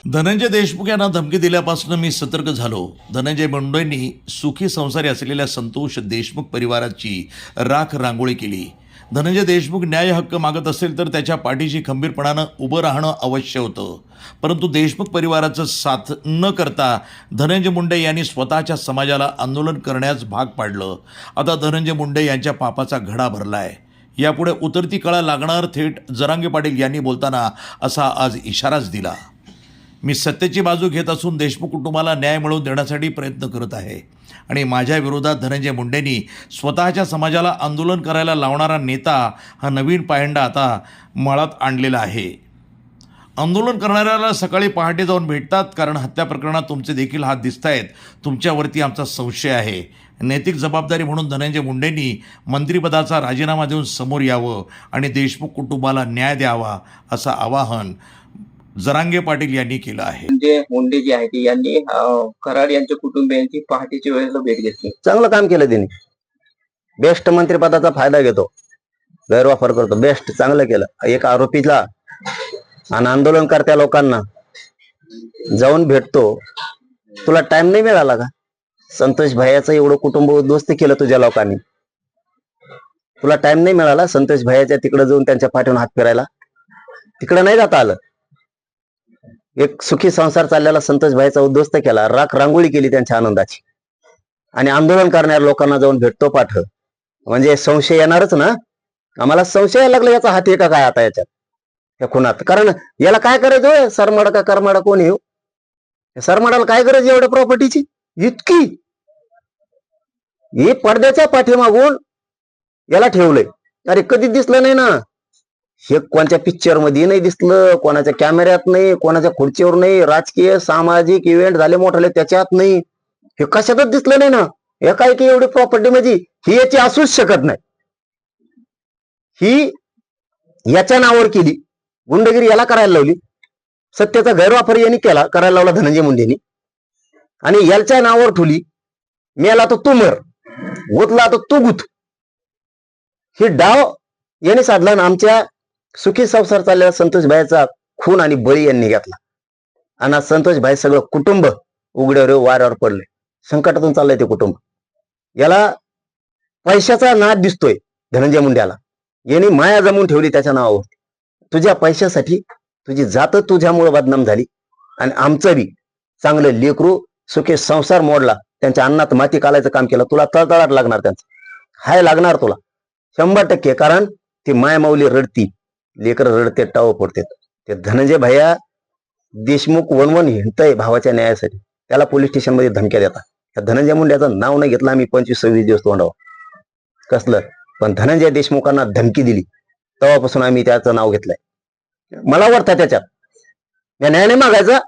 धनंजय देशमुख यांना धमकी दिल्यापासून मी सतर्क झालो. धनंजय मुंडेंनी सुखी संसारी असलेल्या संतोष देशमुख परिवाराची राख रांगोळी केली. धनंजय देशमुख न्याय हक्क मागत असेल तर त्याच्या पाठीशी खंबीरपणानं उभं राहणं अवश्य होतं. परंतु देशमुख परिवाराचं साथ न करता धनंजय मुंडे यांनी स्वतःच्या समाजाला आंदोलन करण्यास भाग पाडलं. आता धनंजय मुंडे यांच्या पापाचा घडा भरलाय. यापुढे उतरती कळा लागणार. थेट जरांगे पाटील यांनी बोलताना असा आज इशाराच दिला. मी सत्तेची बाजू घेत असून देशमुख कुटुंबाला न्याय मिळवून देण्यासाठी प्रयत्न करत आहे आणि माझ्या विरोधात धनंजय मुंडेंनी स्वतःच्या समाजाला आंदोलन करायला लावणारा नेता हा नवीन पायंडा आता मळात आणलेला आहे. आंदोलन करणाऱ्याला सकाळी पहाटे जाऊन भेटतात, कारण हत्या प्रकरणात तुमचे देखील हात दिसत आहेत. तुमच्यावरती आमचा संशय आहे. नैतिक जबाबदारी म्हणून धनंजय मुंडेंनी मंत्रिपदाचा राजीनामा देऊन समोर यावं आणि देशमुख कुटुंबाला न्याय द्यावा असं आवाहन जरांगे पाटील यांनी केलं आहे. म्हणजे मुंडे जे आहेत यांनी कराड यांच्या कुटुंबियांची पहाटेच्या वेळेला भेट घेतली. चांगलं काम केलं त्यांनी. बेस्ट मंत्रिपदाचा फायदा घेतो, गैरवापर करतो. बेस्ट चांगलं केलं. एक आरोपीला आणि आंदोलनकर्त्या लोकांना जाऊन भेटतो. तुला टाइम नाही मिळाला का? संतोष भैयाचं एवढं कुटुंब उद्ध्वस्त केलं तुझ्या लोकांनी. तुला टाइम नाही मिळाला संतोष भैयाच्या तिकडे जाऊन त्यांच्या पाठीवरून हात फिरायला? तिकडे नाही जाता आलं. एक सुखी संसार चाललेला संतोष भाईचा उद्ध्वस्त केला, राख रांगोळी केली त्यांच्या आनंदाची. आणि आंदोलन करणाऱ्या लोकांना जाऊन भेटतो पाठ. म्हणजे संशय येणारच ना. आम्हाला संशय यायला लागला याचा हात आहे का काय आता याच्यात या खुनात. कारण याला काय करायचं? सरमाडा का करमाडा कोण येऊ? सरमाडाला काय गरज एवढ्या प्रॉपर्टीची इतकी? हे पडद्याच्या पाठीमागून याला ठेवलंय. अरे कधी दिसलं नाही ना. हे कोणाच्या पिक्चर मध्ये नाही दिसलं, कोणाच्या कॅमेऱ्यात नाही, कोणाच्या खुर्चीवर नाही. राजकीय सामाजिक इव्हेंट झाले मोठाले त्याच्यात नाही. हे कशातच दिसलं नाही ना. एकाएकी एवढी प्रॉपर्टी म्हणजे ही याची असूच शकत नाही. ही याच्या नावावर केली. गुंडगिरी याला करायला लावली. सत्तेचा गैरवापर यांनी केला, करायला लावला धनंजय मुंडेंनी. आणि याच्या नावावर ठेवली. मेला तर तू मर, गुतला तर तू गुत. ही डाव यांनी साधला ना. आमच्या सुखी संसार चाललेला संतोष भाईचा खून आणि बळी यांनी घेतला. आणि संतोष भाई सगळं कुटुंब उघड्यावर वाऱ्यावर पडले. संकटातून चाललंय ते कुटुंब. याला पैशाचा नाद दिसतोय धनंजय मुंड्याला. यांनी माया जमून ठेवली त्याच्या नावावर. तुझ्या पैशासाठी तुझी जात तुझ्यामुळे बदनाम झाली. आणि आमचं बी चांगलं लेकरू सुखी संसार मोडला. त्यांच्या अन्नात माती कालायचं काम केलं. तुला तळतळाट लागणार त्यांचं. हाय लागणार तुला 100%. कारण ती माय माऊली रडती, लेकर रडते, टाव पडते. ते धनंजय भैया देशमुख वनवन हिंडतय भावाच्या न्यायासाठी. त्याला पोलीस स्टेशन मध्ये धमक्या देतात. त्या धनंजय मुंड्याचं नाव नाही घेतलं आम्ही 25-26 दिवस तोंडावर कसलं. पण धनंजय देशमुखांना धमकी दिली तेव्हापासून आम्ही त्याचं नाव घेतलंय. मला वाटतं त्याच्यात या न्याय नाही मागायचा.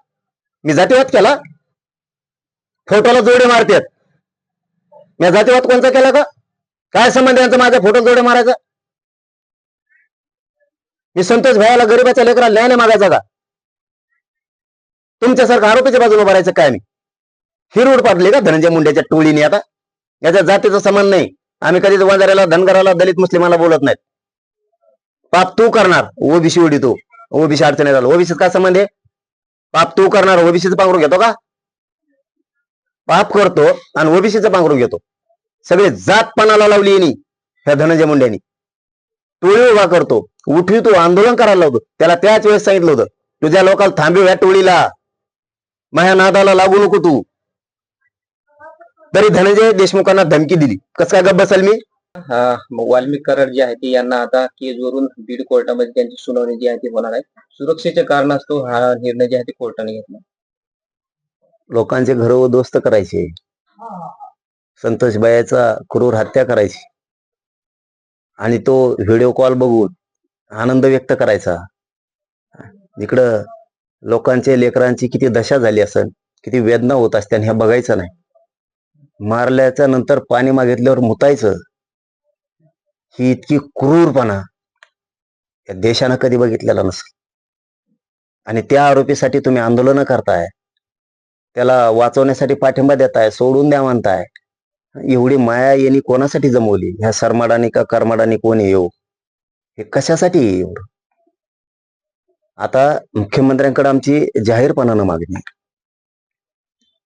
मी जातीवाद केला, फोटोला जोडे मारतात. मी जातीवाद कोणता केला का? काय संबंध यांचा माझ्या फोटो जोडे मारायचा? मी संतोष भाईला गरीबाच्या लेकराला न्याय नाही मागायचा का? तुमच्यासारखं आरोपीच्या बाजूला भरायचं काय? मी हिरवड पाडली का धनंजय मुंड्याच्या टोळीने? आता याच्या जातीचा संबंध नाही. आम्ही कधीच वंजाऱ्याला, धनगराला, दलित मुस्लिमाला बोलत नाहीत. पाप तू करणार, ओबीसी उडी तू. ओबीसी अडचणी झालं. ओबीसीत काय संबंध आहे? पाप तू करणार, ओबीसीचं पांघरून घेतो का? पाप करतो आणि ओबीसीचं पांघरून घेतो. सगळे जातपणाला लावली यांनी ह्या धनंजय मुंड्यांनी. टोळी उभा करतो, उठवी तू आंदोलन करायला लावतो. त्याला त्याच वेळेस सांगितलं होतं तुझ्या लोकांना थांबव ह्या टोळीला, माझ्या नादाला लागू नको तू. तरी धनंजय देशमुखांना धमकी दिली. कसं काय गप्प बसल मी? मग वाल्मिक कराड जे आहे ते यांना आता केजवरून बीड कोर्टामध्ये त्यांची सुनावणी जी आहे ती होणार आहे. सुरक्षेच्या कारणास्तव हा निर्णय जे आहे ते कोर्टाने घेतला. लोकांचे घर उद्ध्वस्त करायचे, संतोष बायाचा क्रूर हत्या करायची आणि तो व्हिडिओ कॉल बघून आनंद व्यक्त करायचा. इकडं लोकांचे लेकरांची किती दशा झाली असेल, किती वेदना होत असत्या हे बघायचं नाही. मारल्याच्या नंतर पाणी मागितल्यावर मुतायचं, ही इतकी क्रूरपणा या देशानं कधी बघितलेला नसेल. आणि त्या आरोपीसाठी तुम्ही आंदोलन करताय, त्याला वाचवण्यासाठी पाठिंबा देताय, सोडून द्या म्हणताय. एवढी माया यांनी कोणासाठी जमवली? ह्या सरमाडाने का करमाडाने कोणी येऊ? हे कशासाठी एवढं? आता मुख्यमंत्र्यांकडे आमची जाहीरपणानं मागणी आहे.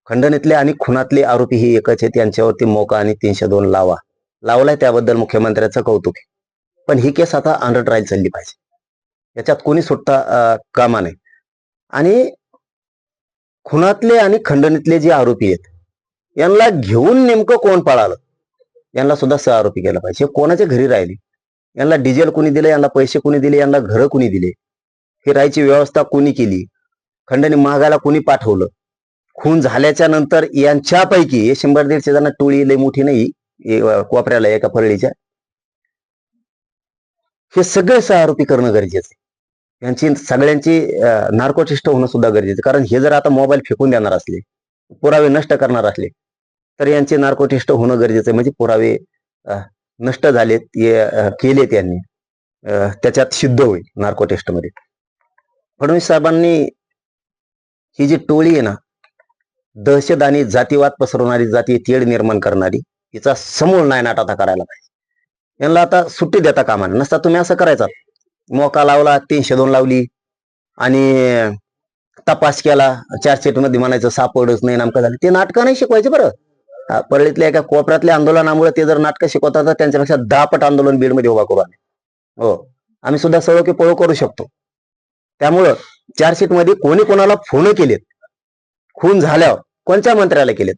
खंडणीतले आणि खुनातले आरोपी ही एकच आहेत. यांच्यावरती मोका आणि 302 लावलाय, त्याबद्दल मुख्यमंत्र्याचं कौतुक आहे. पण ही केस आता अंडर ट्रायल चालली पाहिजे. याच्यात कोणी सुटता कामा नये. आणि खुनातले आणि खंडणीतले जे आरोपी आहेत यांना घेऊन नेमकं कोण पळालं, यांना सुद्धा सह आरोपी केला पाहिजे. कोणाच्या घरी राहिली, यांना डिझेल कोणी दिले, यांना पैसे कोणी दिले, यांना घरं कोणी दिले, ही राहायची व्यवस्था कोणी केली, खंडणी महागाला कोणी पाठवलं, खून झाल्याच्या नंतर यांच्यापैकी हे 100-150 जण टोळी लई मोठी नाही, कोपऱ्याला एका परळीच्या, हे सगळे सह आरोपी करणं गरजेचं आहे. यांची सगळ्यांची नार्को टेस्ट होणं सुद्धा गरजेचं. कारण हे जर आता मोबाईल फेकून देणार असले, पुरावे नष्ट करणार असले, तर यांचे नार्को टेस्ट होणं गरजेचं आहे. म्हणजे पुरावे नष्ट झालेत, केले त्यांनी, त्याच्यात सिद्ध होईल नार्को टेस्ट मध्ये. फडणवीस साहेबांनी ही जी टोळी आहे ना, दहशत आणि जातीवाद पसरवणारी, जातीय तेढ निर्माण करणारी, हिचा समूळ नायनाट आता करायला पाहिजे. यांना आता सुट्टी देता कामा नये. नसता तुम्ही असं करायचा, मोका लावला, 302 लावली आणि तपास केला, चार्जशीट मध्ये म्हणायचं सापडच नाही, नामकं झालं. ते नाटकं नाही शिकवायचे बरं. परळीतल्या एका कोपऱ्यातल्या आंदोलनामुळे ते जर नाटकं शिकवतात तर त्यांच्यापेक्षा 10 पट आंदोलन बीडमध्ये उभा करू आम्ही. हो, आम्ही सुद्धा सळो की पळो करू शकतो. त्यामुळं चार्जशीट मध्ये कोणी कोणाला फोन केलेत, खून झाल्यावर कोणत्या मंत्र्याला केलेत,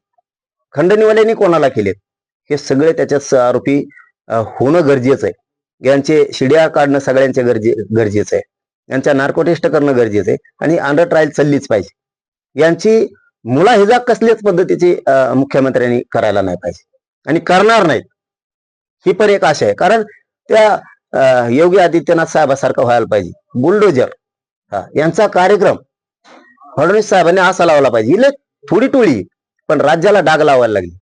खंडणीवाल्यांनी कोणाला केलेत, हे सगळे त्याच्यात आरोपी होणं गरजेचं आहे. यांचे शिड्या काढणं सगळ्यांचे गरजेचं आहे. यांच्या नार्को टेस्ट करणं गरजेचं आहे. आणि अंडर ट्रायल चाललीच पाहिजे. यांची मुलाहिजा कसल्याच पद्धतीची मुख्यमंत्र्यांनी करायला नाही पाहिजे आणि करणार नाहीत, ही पण एक आशा आहे. कारण त्या योगी आदित्यनाथ साहेबासारखं व्हायला पाहिजे. बुलडोजर यांचा कार्यक्रम फडणवीस साहेबांनी असा लावला पाहिजे. थोडी टोळी पण राज्याला डाग लावायला लागली.